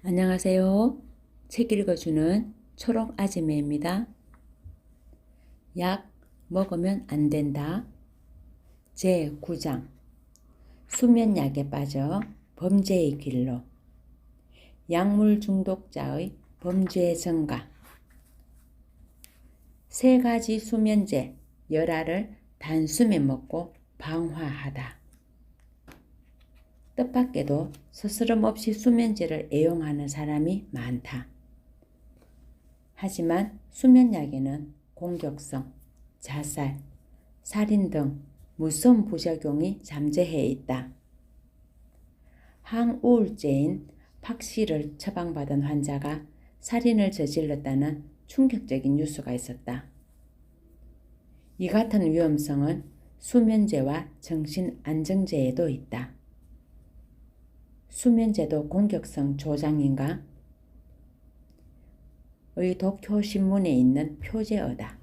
안녕하세요. 책 읽어주는 초록 아지매입니다. 약 먹으면 안 된다. 제9장 수면약에 빠져 범죄의 길로. 약물 중독자의 범죄 증가. 3가지 수면제 열알을 단숨에 먹고 방화하다. 뜻밖에도 스스럼 없이 수면제를 애용하는 사람이 많다. 하지만 수면약에는 공격성, 자살, 살인 등 무서운 부작용이 잠재해 있다. 항우울제인 팍시를 처방받은 환자가 살인을 저질렀다는 충격적인 뉴스가 있었다. 이 같은 위험성은 수면제와 정신안정제에도 있다. 수면제도 공격성 조장인가? 의 도쿄신문에 있는 표제어다.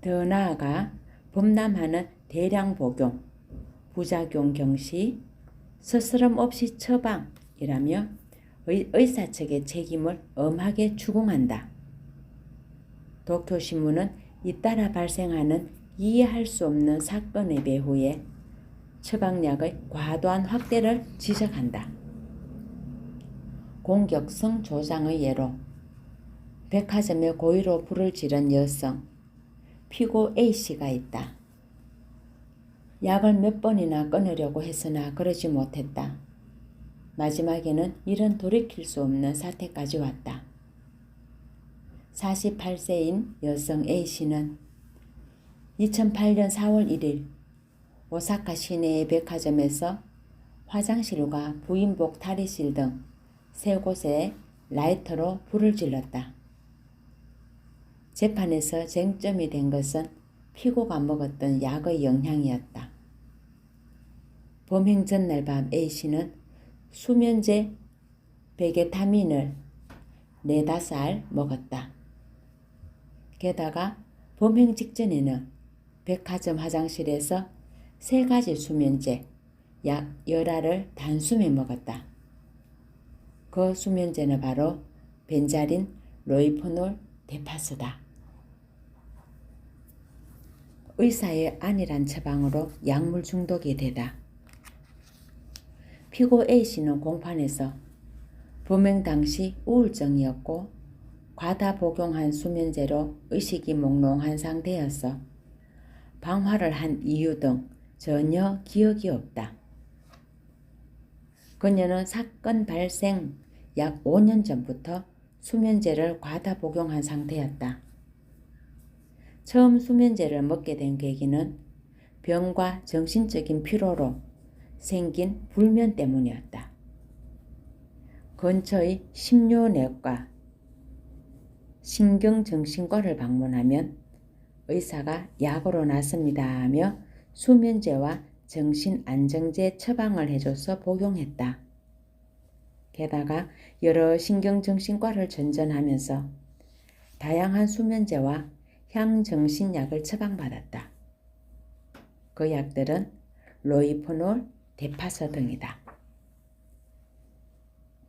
더 나아가 범람하는 대량 복용, 부작용 경시, 스스럼 없이 처방이라며 의사 측의 책임을 엄하게 추궁한다. 도쿄신문은 잇따라 발생하는 이해할 수 없는 사건의 배후에 처방약의 과도한 확대를 지적한다. 공격성 조장의 예로 백화점에 고의로 불을 지른 여성, 피고 A씨가 있다. 약을 몇 번이나 끊으려고 했으나 그러지 못했다. 마지막에는 이런 돌이킬 수 없는 사태까지 왔다. 48세인 여성 A씨는 2008년 4월 1일 오사카 시내의 백화점에서 화장실과 부인복 탈의실 등 3곳에 라이터로 불을 질렀다. 재판에서 쟁점이 된 것은 피고가 먹었던 약의 영향이었다. 범행 전날 밤 A씨는 수면제 베게타민을 4-5알 먹었다. 게다가 범행 직전에는 백화점 화장실에서 3가지 수면제, 약 10알을 단숨에 먹었다. 그 수면제는 바로 벤자린, 로이포놀, 데파스다. 의사의 안일한 처방으로 약물 중독이 되다. 피고 A씨는 공판에서 범행 당시 우울증이었고 과다 복용한 수면제로 의식이 몽롱한 상태여서 방화를 한 이유 등 전혀 기억이 없다. 그녀는 사건 발생 약 5년 전부터 수면제를 과다 복용한 상태였다. 처음 수면제를 먹게 된 계기는 병과 정신적인 피로로 생긴 불면 때문이었다. 근처의 심료내과, 신경정신과를 방문하면 의사가 약으로 낫습니다 하며 수면제와 정신안정제 처방을 해줘서 복용했다. 게다가 여러 신경정신과를 전전하면서 다양한 수면제와 향정신약을 처방받았다. 그 약들은 로이포놀, 데파서 등이다.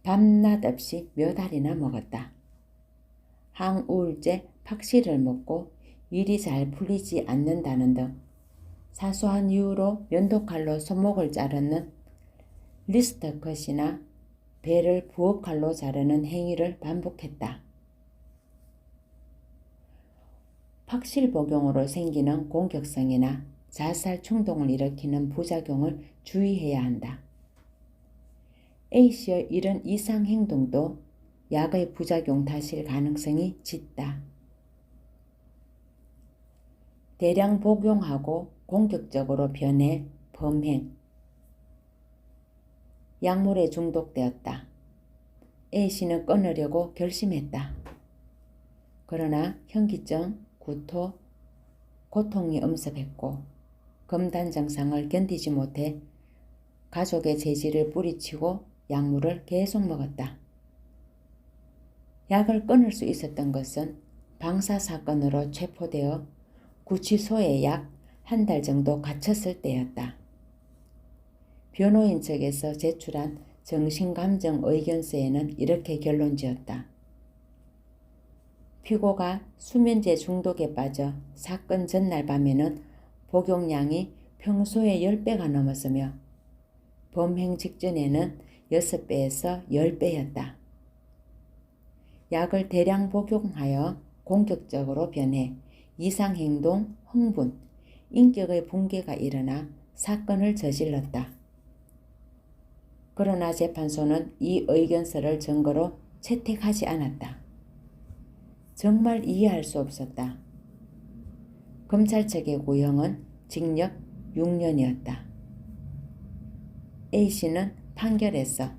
밤낮 없이 몇 알이나 먹었다. 항우울제 팍시를 먹고 일이 잘 풀리지 않는다는 등 사소한 이유로 면도칼로 손목을 자르는 리스터컷이나 배를 부엌칼로 자르는 행위를 반복했다. 팍실 복용으로 생기는 공격성이나 자살 충동을 일으키는 부작용을 주의해야 한다. A씨의 이런 이상 행동도 약의 부작용 탓일 가능성이 짙다. 대량 복용하고 공격적으로 변해 범행. 약물에 중독되었다. A씨는 끊으려고 결심했다. 그러나 현기증, 구토, 고통이 엄습했고 검단 증상을 견디지 못해 가족의 제지를 뿌리치고 약물을 계속 먹었다. 약을 끊을 수 있었던 것은 방사사건으로 체포되어 구치소에 약 1달 정도 갇혔을 때였다. 변호인 측에서 제출한 정신감정의견서에는 이렇게 결론지었다. 피고가 수면제 중독에 빠져 사건 전날 밤에는 복용량이 평소의 10배가 넘었으며 범행 직전에는 6배에서 10배였다. 약을 대량 복용하여 공격적으로 변해 이상행동, 흥분, 인격의 붕괴가 일어나 사건을 저질렀다. 그러나 재판소는 이 의견서를 증거로 채택하지 않았다. 정말 이해할 수 없었다. 검찰 측의 구형은 징역 6년이었다. A씨는 판결에서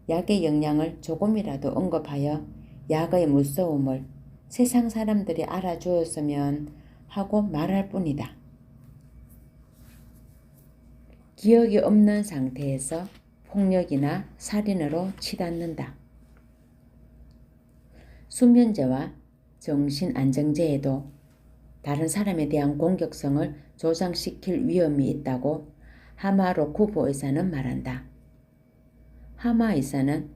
약의 영향을 조금이라도 언급하여 약의 무서움을 세상 사람들이 알아주었으면 하고 말할 뿐이다. 기억이 없는 상태에서 폭력이나 살인으로 치닫는다. 수면제와 정신안정제에도 다른 사람에 대한 공격성을 조장시킬 위험이 있다고 하마 로쿠보 의사는 말한다. 하마 의사는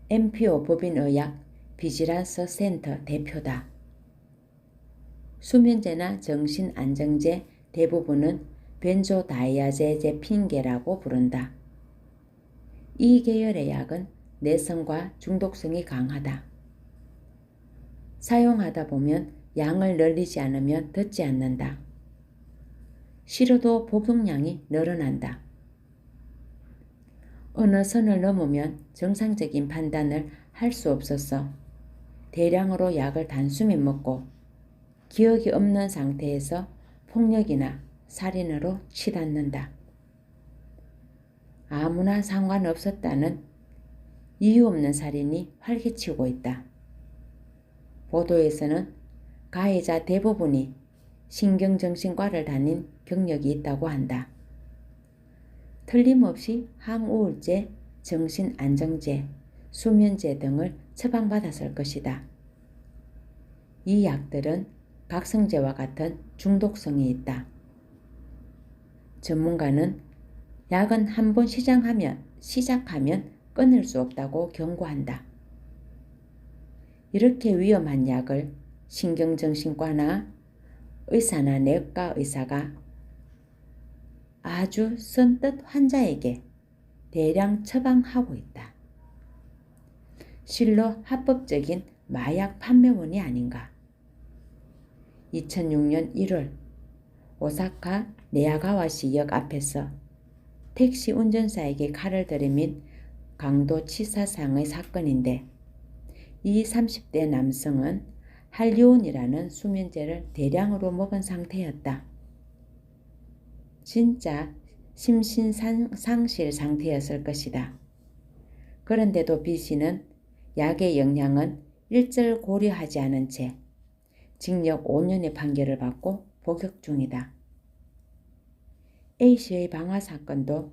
MPO 법인의학 비지란스 센터 대표다. 수면제나 정신안정제 대부분은 벤조다이아제제 핑계라고 부른다. 이 계열의 약은 내성과 중독성이 강하다. 사용하다 보면 양을 늘리지 않으면 듣지 않는다. 싫어도 복용량이 늘어난다. 어느 선을 넘으면 정상적인 판단을 할 수 없어서 대량으로 약을 단숨에 먹고 기억이 없는 상태에서 폭력이나 살인으로 치닫는다. 아무나 상관없었다는 이유 없는 살인이 활개치고 있다. 보도에서는 가해자 대부분이 신경정신과를 다닌 경력이 있다고 한다. 틀림없이 항우울제, 정신안정제, 수면제 등을 처방받았을 것이다. 이 약들은 각성제와 같은 중독성이 있다. 전문가는 약은 한번 시작하면 끊을 수 없다고 경고한다. 이렇게 위험한 약을 신경정신과나 의사나 내과 의사가 아주 선뜻 환자에게 대량 처방하고 있다. 실로 합법적인 마약 판매원이 아닌가. 2006년 1월 오사카 네야가와시 역 앞에서 택시 운전사에게 칼을 들이민 강도치사상의 사건인데 이 30대 남성은 할리온이라는 수면제를 대량으로 먹은 상태였다. 진짜 심신상실 상태였을 것이다. 그런데도 B씨는 약의 영향은 일절 고려하지 않은 채 징역 5년의 판결을 받고 복역 중이다. A씨의 방화 사건도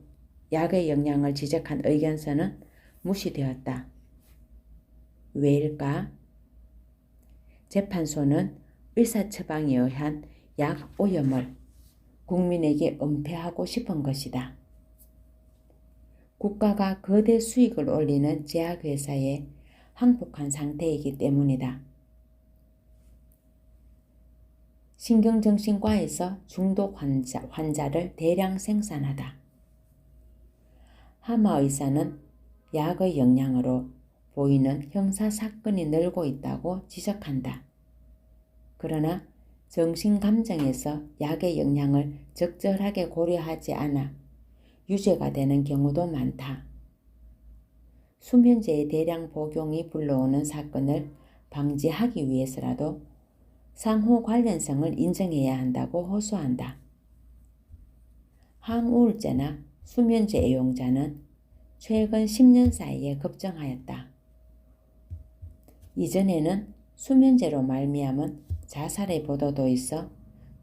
약의 영향을 지적한 의견서는 무시되었다. 왜일까? 재판소는 의사 처방에 의한 약 오염을 국민에게 은폐하고 싶은 것이다. 국가가 거대 수익을 올리는 제약회사에 항복한 상태이기 때문이다. 신경정신과에서 중독 환자를 대량 생산하다. 하마 의사는 약의 영향으로 보이는 형사사건이 늘고 있다고 지적한다. 그러나 정신감정에서 약의 영향을 적절하게 고려하지 않아 유죄가 되는 경우도 많다. 수면제의 대량 복용이 불러오는 사건을 방지하기 위해서라도 상호 관련성을 인정해야 한다고 호소한다. 항우울제나 수면제 애용자는 최근 10년 사이에 급증하였다. 이전에는 수면제로 말미암은 자살의 보도도 있어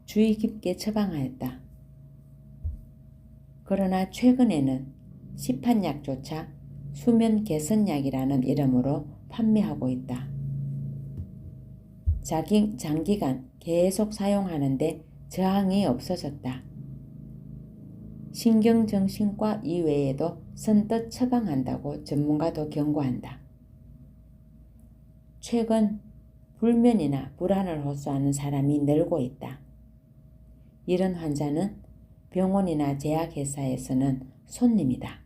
주의 깊게 처방하였다. 그러나 최근에는 시판약조차 수면 개선약이라는 이름으로 판매하고 있다. 장기간 계속 사용하는데 저항이 없어졌다. 신경정신과 이외에도 선뜻 처방한다고 전문가도 경고한다. 최근 불면이나 불안을 호소하는 사람이 늘고 있다. 이런 환자는 병원이나 제약회사에서는 손님이다.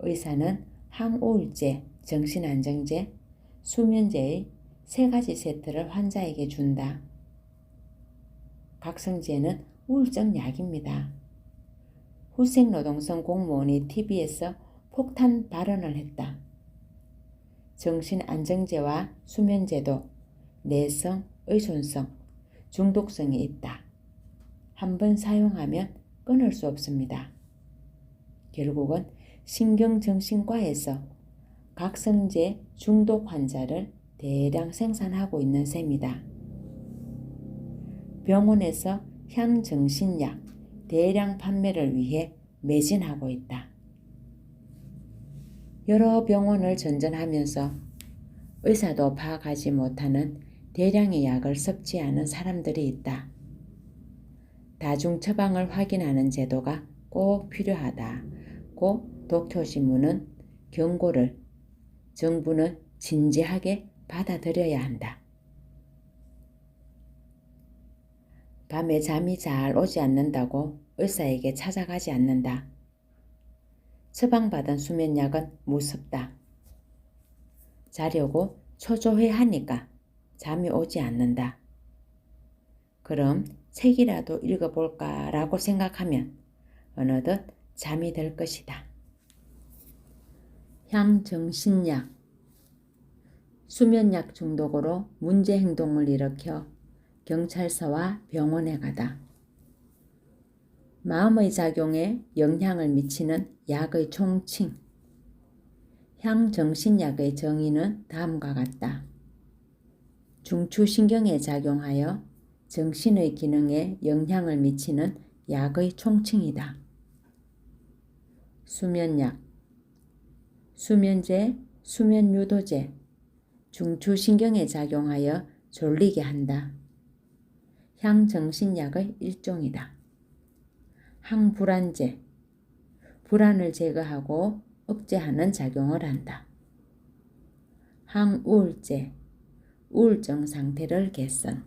의사는 항우울제, 정신안정제, 수면제의 3가지 세트를 환자에게 준다. 각성제는 우울증 약입니다. 후생노동성 공무원이 TV에서 폭탄 발언을 했다. 정신안정제와 수면제도 내성, 의존성, 중독성이 있다. 한번 사용하면 끊을 수 없습니다. 결국은 신경정신과에서 각성제 중독 환자를 대량 생산하고 있는 셈이다. 병원에서 향정신약 대량 판매를 위해 매진하고 있다. 여러 병원을 전전하면서 의사도 파악하지 못하는 대량의 약을 섭취하는 사람들이 있다. 다중 처방을 확인하는 제도가 꼭 필요하다고 도쿄신문은 경고를 정부는 진지하게 받아들여야 한다. 밤에 잠이 잘 오지 않는다고 의사에게 찾아가지 않는다. 처방받은 수면약은 무섭다. 자려고 초조해하니까 잠이 오지 않는다. 그럼 책이라도 읽어볼까라고 생각하면 어느덧 잠이 들 것이다. 향정신약 수면약 중독으로 문제 행동을 일으켜 경찰서와 병원에 가다. 마음의 작용에 영향을 미치는 약의 총칭. 향정신약의 정의는 다음과 같다. 중추신경에 작용하여 정신의 기능에 영향을 미치는 약의 총칭이다. 수면약, 수면제, 수면유도제, 중추신경에 작용하여 졸리게 한다. 향정신약의 일종이다. 항불안제, 불안을 제거하고 억제하는 작용을 한다. 항우울제, 우울증 상태를 개선.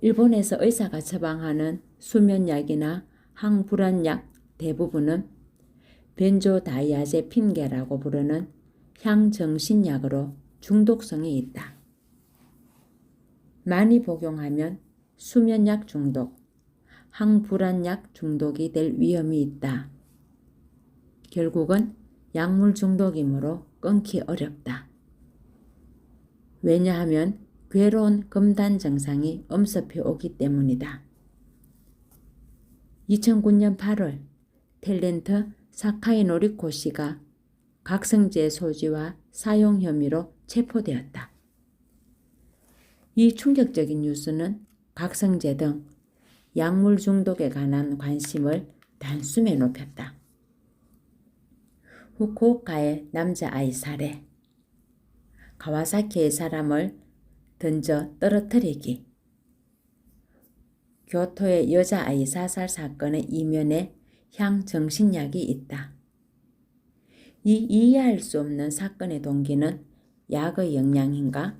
일본에서 의사가 처방하는 수면약이나 항불안약 대부분은 벤조다이아제핀계라고 부르는 향정신약으로 중독성이 있다. 많이 복용하면 수면약 중독, 항불안약 중독이 될 위험이 있다. 결국은 약물 중독이므로 끊기 어렵다. 왜냐하면 괴로운 금단 증상이 엄습해 오기 때문이다. 2009년 8월 탤런트 사카이 노리코 씨가 각성제 소지와 사용 혐의로 체포되었다. 이 충격적인 뉴스는 각성제 등 약물 중독에 관한 관심을 단숨에 높였다. 후쿠오카의 남자아이 살해, 가와사키의 사람을 던져 떨어뜨리기, 교토의 여자아이 사살 사건의 이면에 향정신약이 있다. 이 이해할 수 없는 사건의 동기는 약의 영향인가?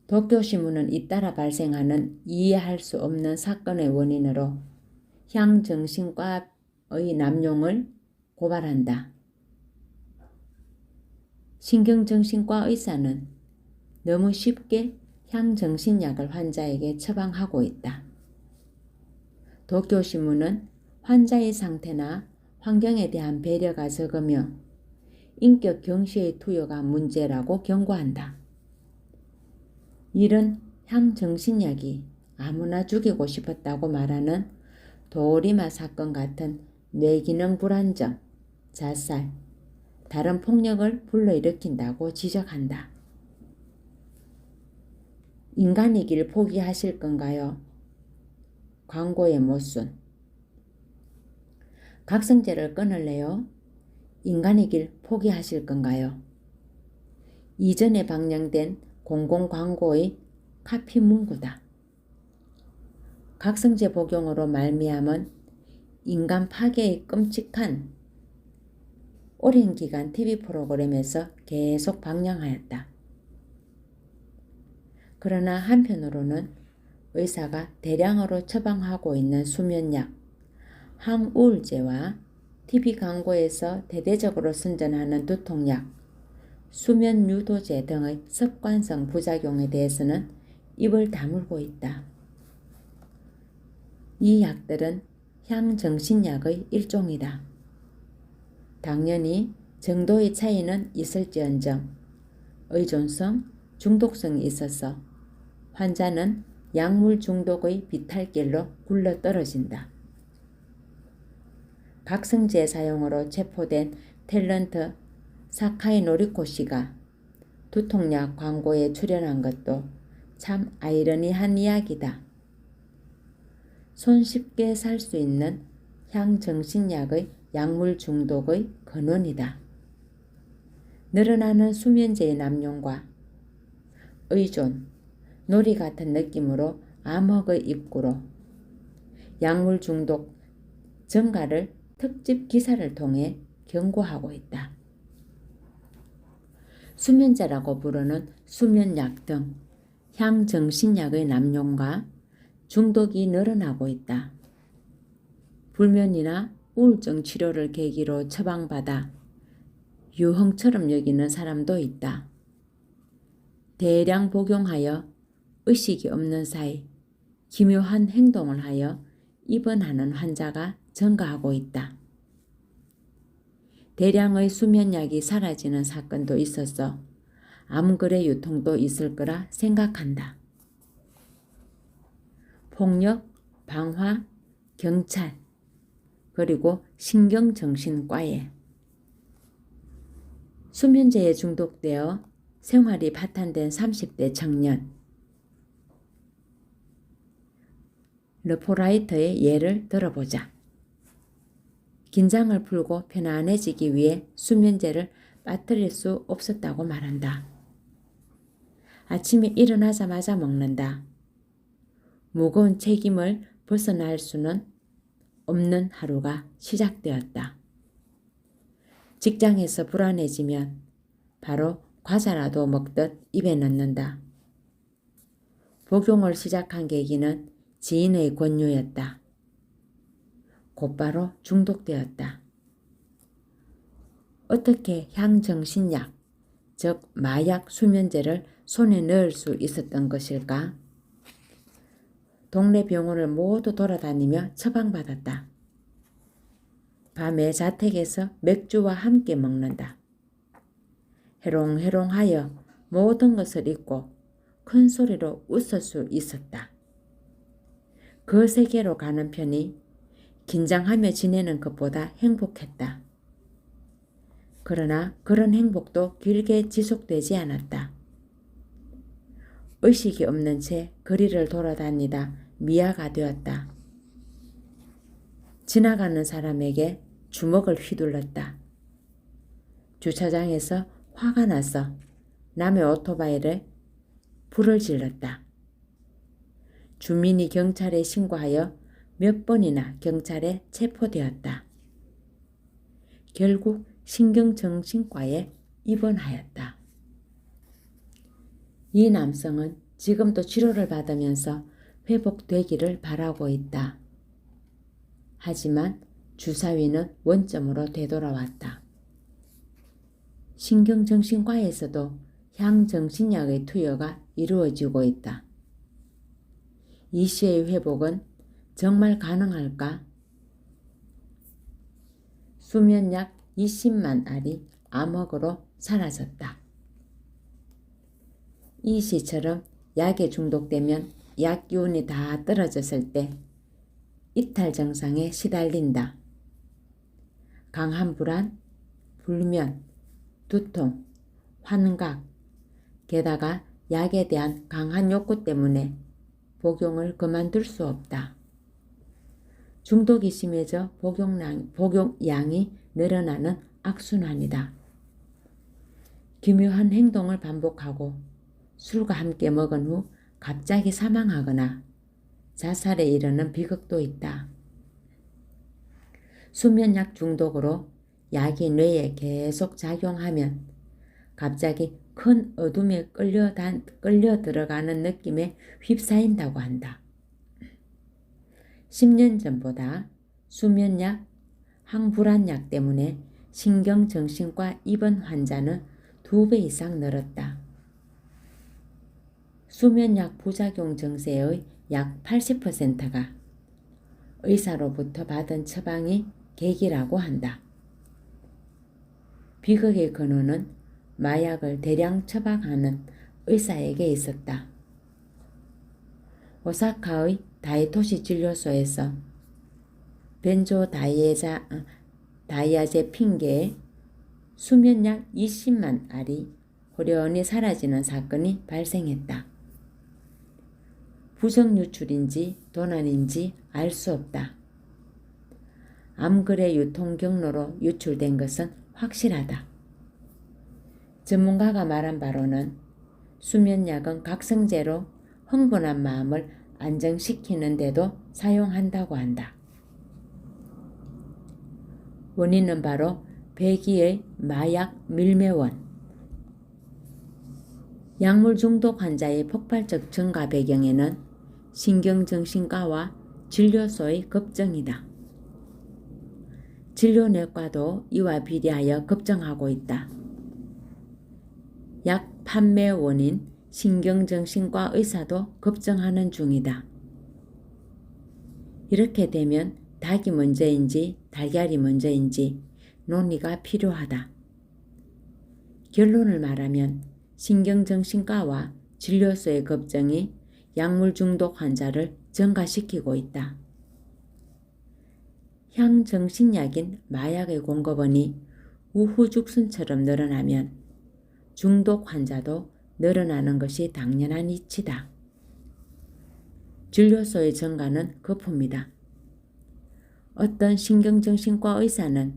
도쿄신문은 잇따라 발생하는 이해할 수 없는 사건의 원인으로 향정신과의 남용을 고발한다. 신경정신과 의사는 너무 쉽게 향정신약을 환자에게 처방하고 있다. 도쿄신문은 환자의 상태나 환경에 대한 배려가 적으며 인격 경시의 투여가 문제라고 경고한다. 이런 향정신약이 아무나 죽이고 싶었다고 말하는 도리마 사건 같은 뇌기능 불안정, 자살, 다른 폭력을 불러일으킨다고 지적한다. 인간이길 포기하실 건가요? 광고의 모순. 각성제를 끊을래요? 인간이길 포기하실 건가요? 이전에 방영된 공공 광고의 카피 문구다. 각성제 복용으로 말미암은 인간 파괴의 끔찍한 오랜 기간 TV 프로그램에서 계속 방영하였다. 그러나 한편으로는 의사가 대량으로 처방하고 있는 수면약, 항우울제와 TV 광고에서 대대적으로 선전하는 두통약, 수면유도제 등의 습관성 부작용에 대해서는 입을 다물고 있다. 이 약들은 향정신약의 일종이다. 당연히 정도의 차이는 있을지언정 의존성, 중독성이 있어서 환자는 약물 중독의 비탈길로 굴러떨어진다. 각성제 사용으로 체포된 탤런트 사카이 노리코 씨가 두통약 광고에 출연한 것도 참 아이러니한 이야기다. 손쉽게 살 수 있는 향정신약의 약물 중독의 근원이다. 늘어나는 수면제의 남용과 의존, 놀이 같은 느낌으로 암흑의 입구로 약물 중독 증가를 특집 기사를 통해 경고하고 있다. 수면제라고 부르는 수면약 등 향정신약의 남용과 중독이 늘어나고 있다. 불면이나 우울증 치료를 계기로 처방받아 유흥처럼 여기는 사람도 있다. 대량 복용하여 의식이 없는 사이 기묘한 행동을 하여 입원하는 환자가 증가하고 있다. 대량의 수면약이 사라지는 사건도 있어서 암거래 유통도 있을 거라 생각한다. 폭력, 방화, 경찰, 그리고 신경정신과에 수면제에 중독되어 생활이 파탄된 30대 청년 르포라이터의 예를 들어보자. 긴장을 풀고 편안해지기 위해 수면제를 빠뜨릴 수 없었다고 말한다. 아침에 일어나자마자 먹는다. 무거운 책임을 벗어날 수는 없는 하루가 시작되었다. 직장에서 불안해지면 바로 과자라도 먹듯 입에 넣는다. 복용을 시작한 계기는 지인의 권유였다. 곧바로 중독되었다. 어떻게 향정신약, 즉 마약 수면제를 손에 넣을 수 있었던 것일까? 동네 병원을 모두 돌아다니며 처방받았다. 밤에 자택에서 맥주와 함께 먹는다. 해롱해롱하여 모든 것을 잊고 큰 소리로 웃을 수 있었다. 그 세계로 가는 편이 긴장하며 지내는 것보다 행복했다. 그러나 그런 행복도 길게 지속되지 않았다. 의식이 없는 채 거리를 돌아다니다 미아가 되었다. 지나가는 사람에게 주먹을 휘둘렀다. 주차장에서 화가 나서 남의 오토바이를 불을 질렀다. 주민이 경찰에 신고하여 몇 번이나 경찰에 체포되었다. 결국 신경정신과에 입원하였다. 이 남성은 지금도 치료를 받으면서 회복되기를 바라고 있다. 하지만 주사위는 원점으로 되돌아왔다. 신경정신과에서도 향정신약의 투여가 이루어지고 있다. 이 씨의 회복은 정말 가능할까? 수면약 20만 알이 암흑으로 사라졌다. 이 씨처럼 약에 중독되면 약 기운이 다 떨어졌을 때 이탈 증상에 시달린다. 강한 불안, 불면, 두통, 환각, 게다가 약에 대한 강한 욕구 때문에 복용을 그만둘 수 없다. 중독이 심해져 복용량이 늘어나는 악순환이다. 기묘한 행동을 반복하고 술과 함께 먹은 후 갑자기 사망하거나 자살에 이르는 비극도 있다. 수면약 중독으로 약이 뇌에 계속 작용하면 갑자기 큰 어둠에 끌려 들어가는 느낌에 휩싸인다고 한다. 10년 전보다 수면약, 항불안약 때문에 신경정신과 입원 환자는 2배 이상 늘었다. 수면약 부작용 증세의 약 80%가 의사로부터 받은 처방이 계기라고 한다. 비극의 근원은 마약을 대량 처방하는 의사에게 있었다. 오사카의 다이토시 진료소에서 벤조다이아제 수면약 20만 알이 호련히 사라지는 사건이 발생했다. 부정 유출인지 도난인지 알 수 없다. 암거래 유통 경로로 유출된 것은 확실하다. 전문가가 말한 바로는 수면약은 각성제로 흥분한 마음을 안정시키는 데도 사용한다고 한다. 원인은 바로 배기의 마약 밀매원. 약물 중독 환자의 폭발적 증가 배경에는 신경정신과와 진료소의 급증이다. 진료내과도 이와 비례하여 급증하고 있다. 약 판매 원인 신경정신과 의사도 급증하는 중이다. 이렇게 되면 닭이 먼저인지 달걀이 먼저인지 논의가 필요하다. 결론을 말하면 신경정신과와 진료소의 급증이 약물 중독 환자를 증가시키고 있다. 향정신약인 마약의 공급원이 우후죽순처럼 늘어나면 중독 환자도 늘어나는 것이 당연한 이치다. 진료소의 증가는 급합니다. 어떤 신경정신과 의사는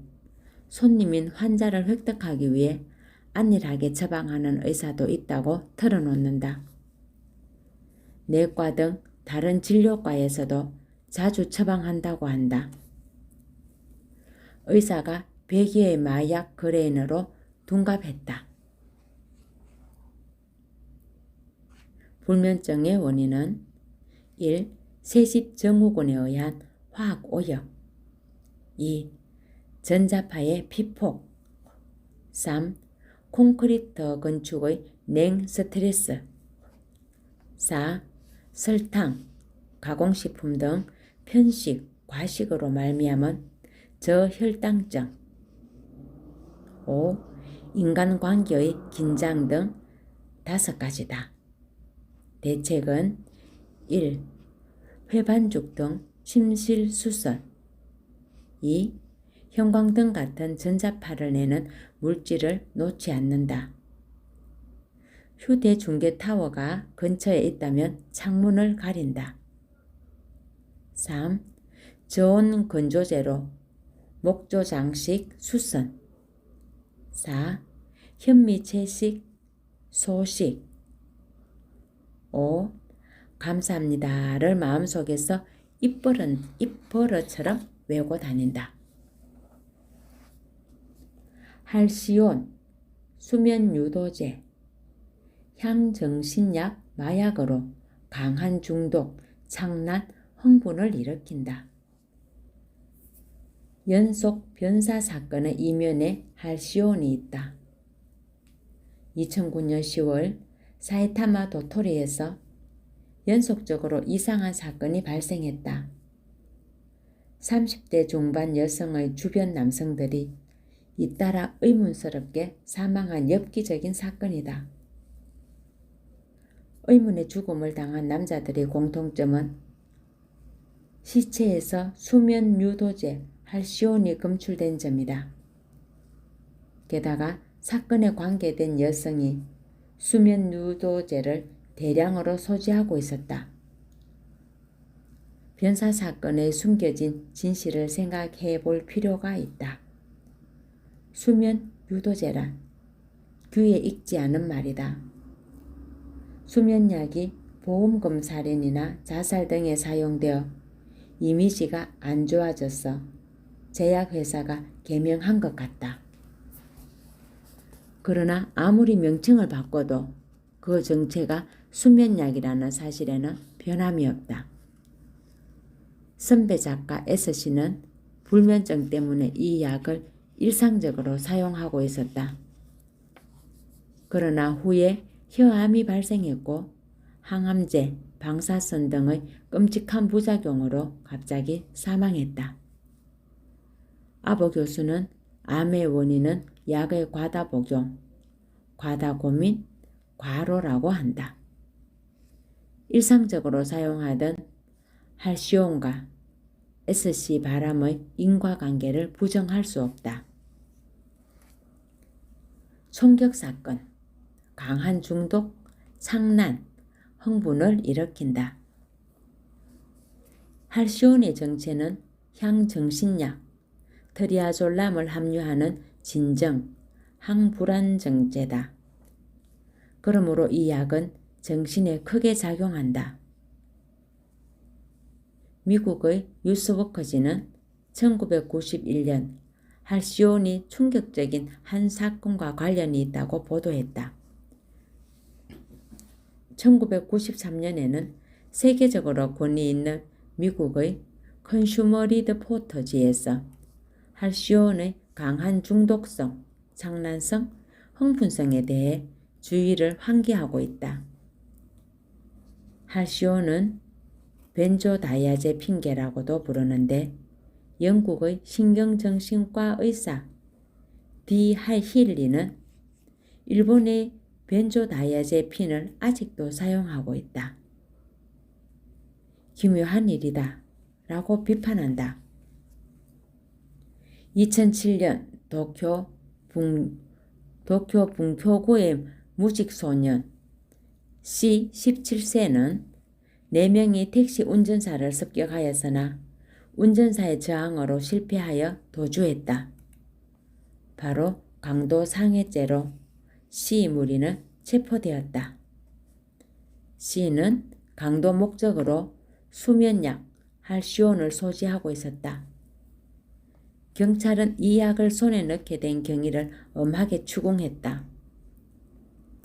손님인 환자를 획득하기 위해 안일하게 처방하는 의사도 있다고 털어놓는다. 내과 등 다른 진료과에서도 자주 처방한다고 한다. 의사가 배기의 마약 거래인으로 둔갑했다. 불면증의 원인은 1. 세습 증후군에 의한 화학오염 2. 전자파의 피폭 3. 콘크리트 건축의 냉스트레스 4. 설탕, 가공식품 등 편식, 과식으로 말미암은 저혈당증 5. 인간관계의 긴장 등 5가지다. 대책은 1. 회반죽 등 심실수선 2. 형광등 같은 전자파를 내는 물질을 놓지 않는다. 휴대중계 타워가 근처에 있다면 창문을 가린다. 3. 저온 건조제로 목조 장식 수선 4. 현미채식 소식 5. 감사합니다를 마음속에서 입버릇처럼 외고 다닌다. 할시온, 수면유도제, 향정신약, 마약으로 강한 중독, 창란, 흥분을 일으킨다. 연속 변사 사건의 이면에 할시온이 있다. 2009년 10월 사이타마 도토리에서 연속적으로 이상한 사건이 발생했다. 30대 중반 여성의 주변 남성들이 잇따라 의문스럽게 사망한 엽기적인 사건이다. 의문의 죽음을 당한 남자들의 공통점은 시체에서 수면유도제 할시온이 검출된 점이다. 게다가 사건에 관계된 여성이 수면유도제를 대량으로 소지하고 있었다. 변사 사건에 숨겨진 진실을 생각해 볼 필요가 있다. 수면유도제란 귀에 익지 않은 말이다. 수면약이 보험금 살인이나 자살 등에 사용되어 이미지가 안 좋아져서 제약회사가 개명한 것 같다. 그러나 아무리 명칭을 바꿔도 그 정체가 수면약이라는 사실에는 변함이 없다. 선배 작가 S씨는 불면증 때문에 이 약을 일상적으로 사용하고 있었다. 그러나 후에 혀암이 발생했고 항암제, 방사선 등의 끔찍한 부작용으로 갑자기 사망했다. 아보 교수는 암의 원인은 약의 과다 복용, 과다 고민, 과로라고 한다. 일상적으로 사용하던 할시온과 SC 바람의 인과관계를 부정할 수 없다. 총격사건, 강한 중독, 창난, 흥분을 일으킨다. 할시온의 정체는 향정신약, 트리아졸람을 함유하는 진정, 항불안정제다. 그러므로 이 약은 정신에 크게 작용한다. 미국의 뉴스워커지는 1991년 할시온이 충격적인 한 사건과 관련이 있다고 보도했다. 1993년에는 세계적으로 권위 있는 미국의 컨슈머 리포터지에서 할시온의 강한 중독성, 장난성, 흥분성에 대해 주의를 환기하고 있다. 할시온은 벤조다이아제핀계라고도 부르는데 영국의 신경정신과 의사 디 힐리는 일본의 벤조다이아제핀을 아직도 사용하고 있다. 기묘한 일이다 라고 비판한다. 2007년 도쿄 bunkyō구의 무직소년 C 17세는 4명이 택시 운전사를 습격하였으나 운전사의 저항으로 실패하여 도주했다. 바로 강도 상해죄로 C 무리는 체포되었다. C는 강도 목적으로 수면약 할시온을 소지하고 있었다. 경찰은 이 약을 손에 넣게 된 경위를 엄하게 추궁했다.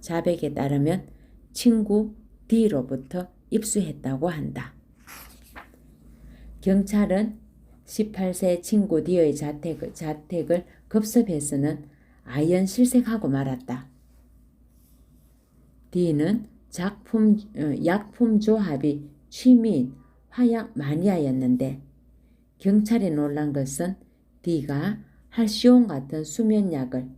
자백에 따르면 친구 D로부터 입수했다고 한다. 경찰은 18세 친구 D의 자택을 급습해서는 아연 실색하고 말았다. D는 약품 조합이 취미인 화약 마니아였는데 경찰이 놀란 것은 D가 할시온 같은 수면약을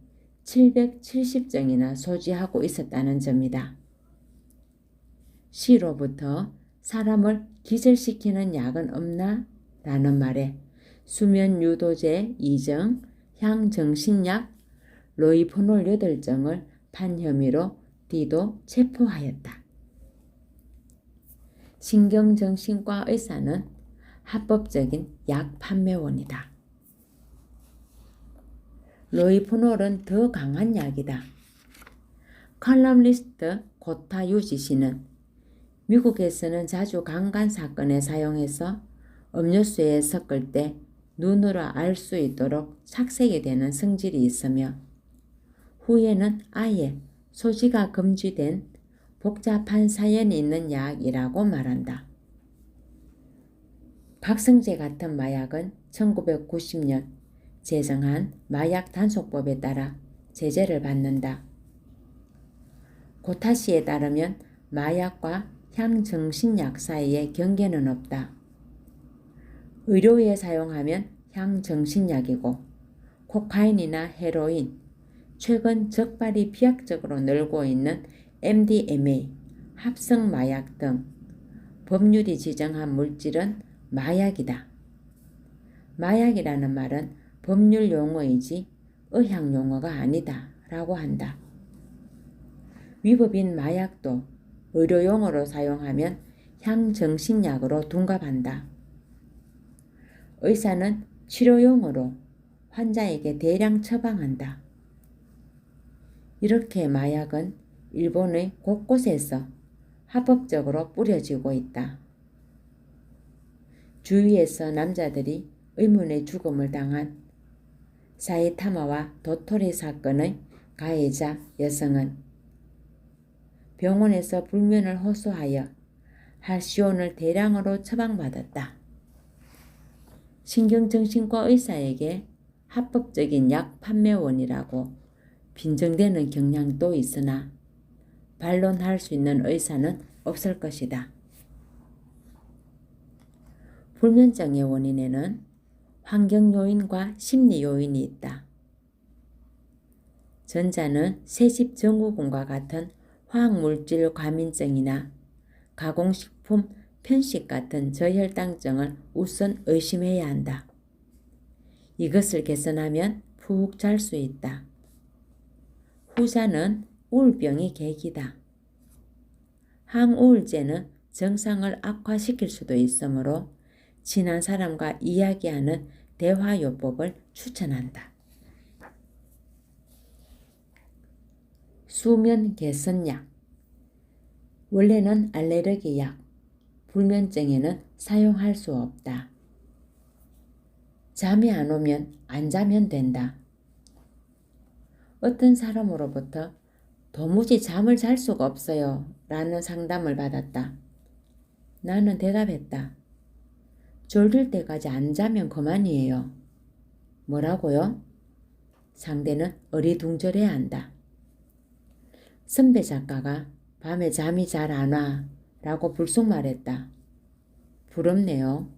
770정이나 소지하고 있었다는 점이다. C로부터 사람을 기절시키는 약은 없나? 라는 말에 수면유도제 2정, 향정신약, 로이포놀 8정을 판 혐의로 D도 체포하였다. 신경정신과 의사는 합법적인 약 판매원이다. 로이포놀은 더 강한 약이다. 칼럼니스트 고타 유지 씨는 미국에서는 자주 강간 사건에 사용해서 음료수에 섞을 때 눈으로 알 수 있도록 착색이 되는 성질이 있으며 후에는 아예 소지가 금지된 복잡한 사연이 있는 약이라고 말한다. 각성제 같은 마약은 1990년 제정한 마약 단속법에 따라 제재를 받는다. 고타 씨에 따르면 마약과 향정신약 사이에 경계는 없다. 의료에 사용하면 향정신약이고 코카인이나 헤로인, 최근 적발이 비약적으로 늘고 있는 MDMA, 합성마약 등 법률이 지정한 물질은 마약이다. 마약이라는 말은 법률 용어이지 의학 용어가 아니다 라고 한다. 위법인 마약도 의료용어로 사용하면 향정신약으로 둔갑한다. 의사는 치료용어로 환자에게 대량 처방한다. 이렇게 마약은 일본의 곳곳에서 합법적으로 뿌려지고 있다. 주위에서 남자들이 의문의 죽음을 당한 사이타마와 도토리 사건의 가해자 여성은 병원에서 불면을 호소하여 할시온을 대량으로 처방받았다. 신경정신과 의사에게 합법적인 약 판매원이라고 빈정대는 경향도 있으나 반론할 수 있는 의사는 없을 것이다. 불면증의 원인에는 환경요인과 심리요인이 있다. 전자는 새집 증후군과 같은 화학물질 과민증이나 가공식품 편식 같은 저혈당증을 우선 의심해야 한다. 이것을 개선하면 푹 잘 수 있다. 후자는 우울병이 계기다. 항우울제는 증상을 악화시킬 수도 있으므로 친한 사람과 이야기하는 대화요법을 추천한다. 수면 개선약. 원래는 알레르기 약, 불면증에는 사용할 수 없다. 잠이 안 오면 안 자면 된다. 어떤 사람으로부터 도무지 잠을 잘 수가 없어요 라는 상담을 받았다. 나는 대답했다. 졸릴 때까지 안 자면 그만이에요. 뭐라고요? 상대는 어리둥절해야 한다. 선배 작가가 밤에 잠이 잘 안 와 라고 불쑥 말했다. 부럽네요.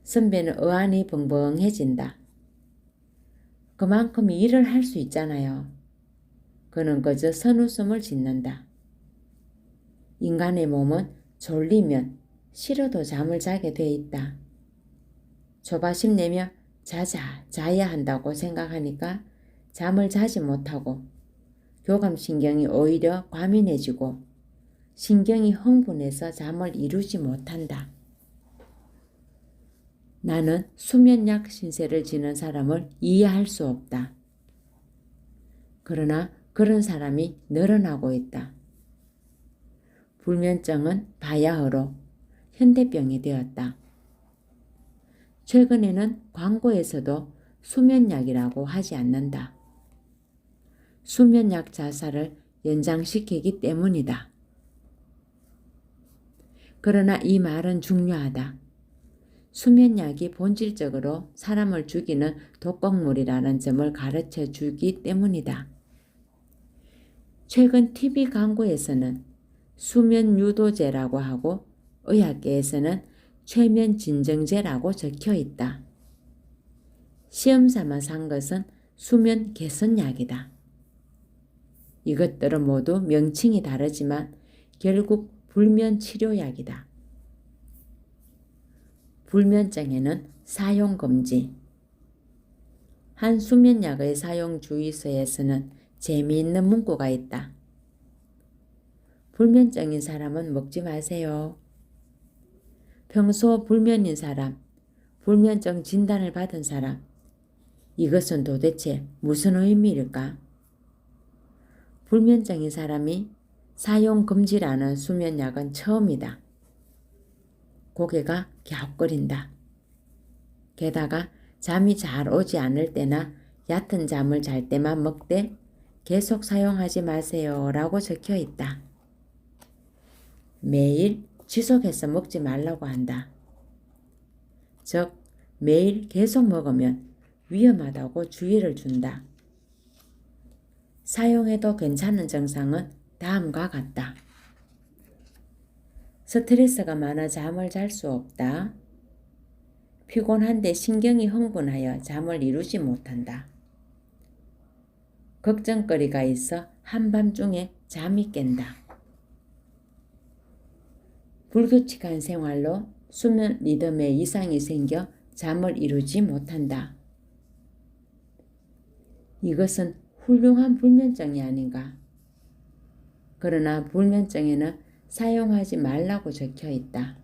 선배는 어안이 벙벙해진다. 그만큼 일을 할 수 있잖아요. 그는 그저 선웃음을 짓는다. 인간의 몸은 졸리면 싫어도 잠을 자게 돼 있다. 조바심 내며 자야 한다고 생각하니까 잠을 자지 못하고 교감신경이 오히려 과민해지고 신경이 흥분해서 잠을 이루지 못한다. 나는 수면약 신세를 지는 사람을 이해할 수 없다. 그러나 그런 사람이 늘어나고 있다. 불면증은 바야흐로 현대병이 되었다. 최근에는 광고에서도 수면약이라고 하지 않는다. 수면약 자사를 연장시키기 때문이다. 그러나 이 말은 중요하다. 수면약이 본질적으로 사람을 죽이는 독극물이라는 점을 가르쳐 주기 때문이다. 최근 TV 광고에서는 수면 유도제라고 하고 의학계에서는 최면 진정제라고 적혀 있다. 시험 삼아 산 것은 수면 개선약이다. 이것들은 모두 명칭이 다르지만 결국 불면 치료약이다. 불면증에는 사용금지. 한 수면약의 사용 주의서에서는 재미있는 문구가 있다. 불면증인 사람은 먹지 마세요. 평소 불면인 사람, 불면증 진단을 받은 사람, 이것은 도대체 무슨 의미일까? 불면증인 사람이 사용금지라는 수면약은 처음이다. 고개가 갸웃거린다. 게다가 잠이 잘 오지 않을 때나 얕은 잠을 잘 때만 먹되 계속 사용하지 마세요 라고 적혀 있다. 매일 지속해서 먹지 말라고 한다. 즉 매일 계속 먹으면 위험하다고 주의를 준다. 사용해도 괜찮은 증상은 다음과 같다. 스트레스가 많아 잠을 잘 수 없다. 피곤한데 신경이 흥분하여 잠을 이루지 못한다. 걱정거리가 있어 한밤중에 잠이 깬다. 불규칙한 생활로 수면 리듬에 이상이 생겨 잠을 이루지 못한다. 이것은 훌륭한 불면증이 아닌가. 그러나 불면증에는 사용하지 말라고 적혀 있다.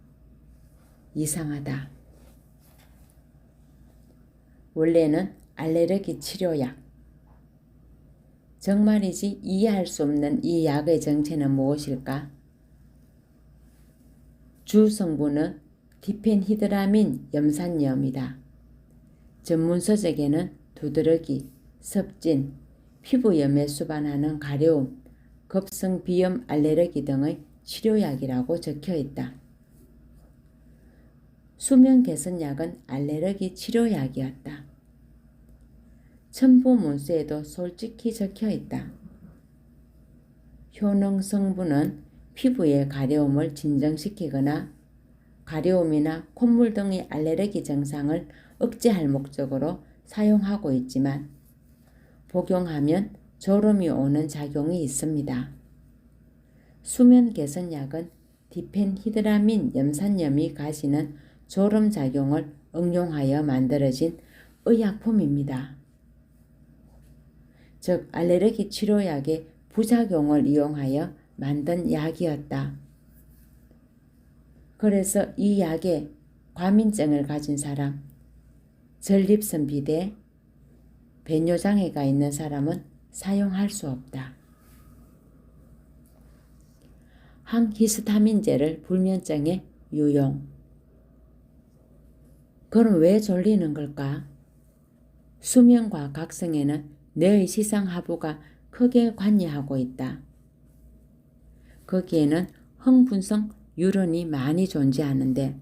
이상하다. 원래는 알레르기 치료약. 정말이지 이해할 수 없는 이 약의 정체는 무엇일까? 주 성분은 디펜히드라민 염산염이다. 전문 서적에는 두드러기, 섭진, 피부염에 수반하는 가려움, 급성 비염 알레르기 등의 치료약이라고 적혀 있다. 수면 개선약은 알레르기 치료약이었다. 첨부 문서에도 솔직히 적혀 있다. 효능 성분은 피부의 가려움을 진정시키거나 가려움이나 콧물 등의 알레르기 증상을 억제할 목적으로 사용하고 있지만 복용하면 졸음이 오는 작용이 있습니다. 수면 개선약은 디펜히드라민 염산염이 가지는 졸음 작용을 응용하여 만들어진 의약품입니다. 즉 알레르기 치료약의 부작용을 이용하여 만든 약이었다. 그래서 이 약에 과민증을 가진 사람, 전립선 비대, 배뇨장애가 있는 사람은 사용할 수 없다. 항히스타민제를 불면증에 유용. 그럼 왜 졸리는 걸까? 수면과 각성에는 뇌의 시상하부가 크게 관여하고 있다. 거기에는 흥분성 뉴런이 많이 존재하는데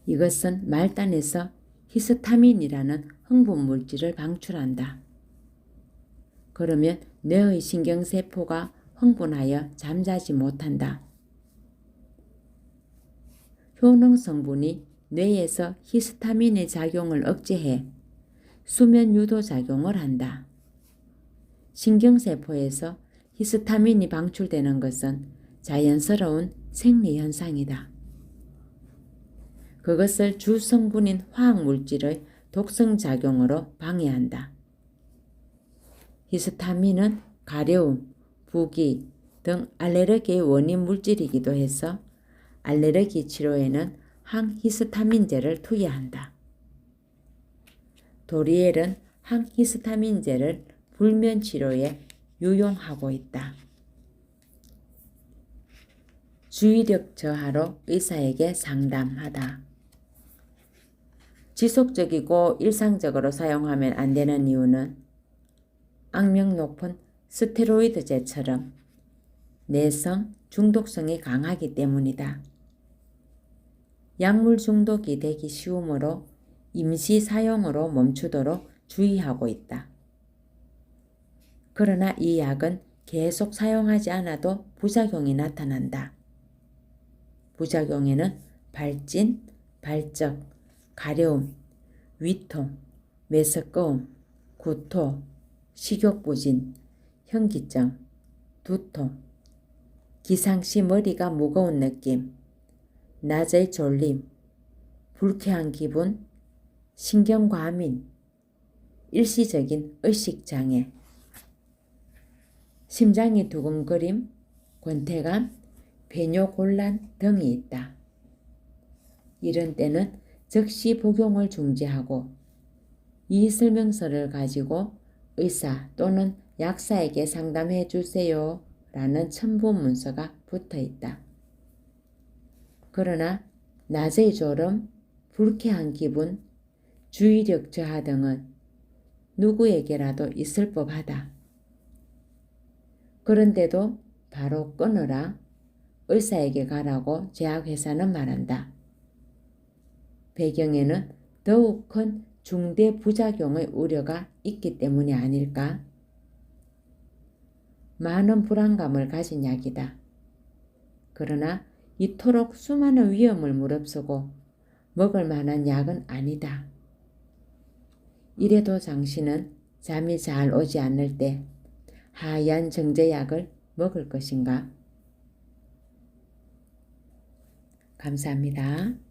이것은 말단에서 히스타민이라는 흥분 물질을 방출한다. 그러면 뇌의 신경세포가 흥분하여 잠자지 못한다. 효능 성분이 뇌에서 히스타민의 작용을 억제해 수면 유도 작용을 한다. 신경세포에서 히스타민이 방출되는 것은 자연스러운 생리현상이다. 그것을 주 성분인 화학물질의 독성작용으로 방해한다. 히스타민은 가려움, 부기 등 알레르기의 원인 물질이기도 해서 알레르기 치료에는 항히스타민제를 투여한다. 도리엘은 항히스타민제를 불면 치료에 유용하고 있다. 주의력 저하로 의사에게 상담하다. 지속적이고 일상적으로 사용하면 안 되는 이유는 악명 높은 스테로이드제처럼 내성, 중독성이 강하기 때문이다. 약물 중독이 되기 쉬우므로 임시 사용으로 멈추도록 주의하고 있다. 그러나 이 약은 계속 사용하지 않아도 부작용이 나타난다. 부작용에는 발진, 발적, 가려움, 위통, 메스꺼움, 구토, 식욕부진, 현기증, 두통, 기상시 머리가 무거운 느낌, 낮의 졸림, 불쾌한 기분, 신경과민, 일시적인 의식장애, 심장이 두근거림, 권태감, 배뇨곤란 등이 있다. 이런 때는 즉시 복용을 중지하고 이 설명서를 가지고 의사 또는 약사에게 상담해 주세요 라는 첨부 문서가 붙어 있다. 그러나 낮의 졸음, 불쾌한 기분, 주의력 저하 등은 누구에게라도 있을 법하다. 그런데도 바로 끊어라, 의사에게 가라고 제약회사는 말한다. 배경에는 더욱 큰 중대 부작용의 우려가 있기 때문이 아닐까? 많은 불안감을 가진 약이다. 그러나 이토록 수많은 위험을 무릅쓰고 먹을 만한 약은 아니다. 이래도 당신은 잠이 잘 오지 않을 때 하얀 정제약을 먹을 것인가? 감사합니다.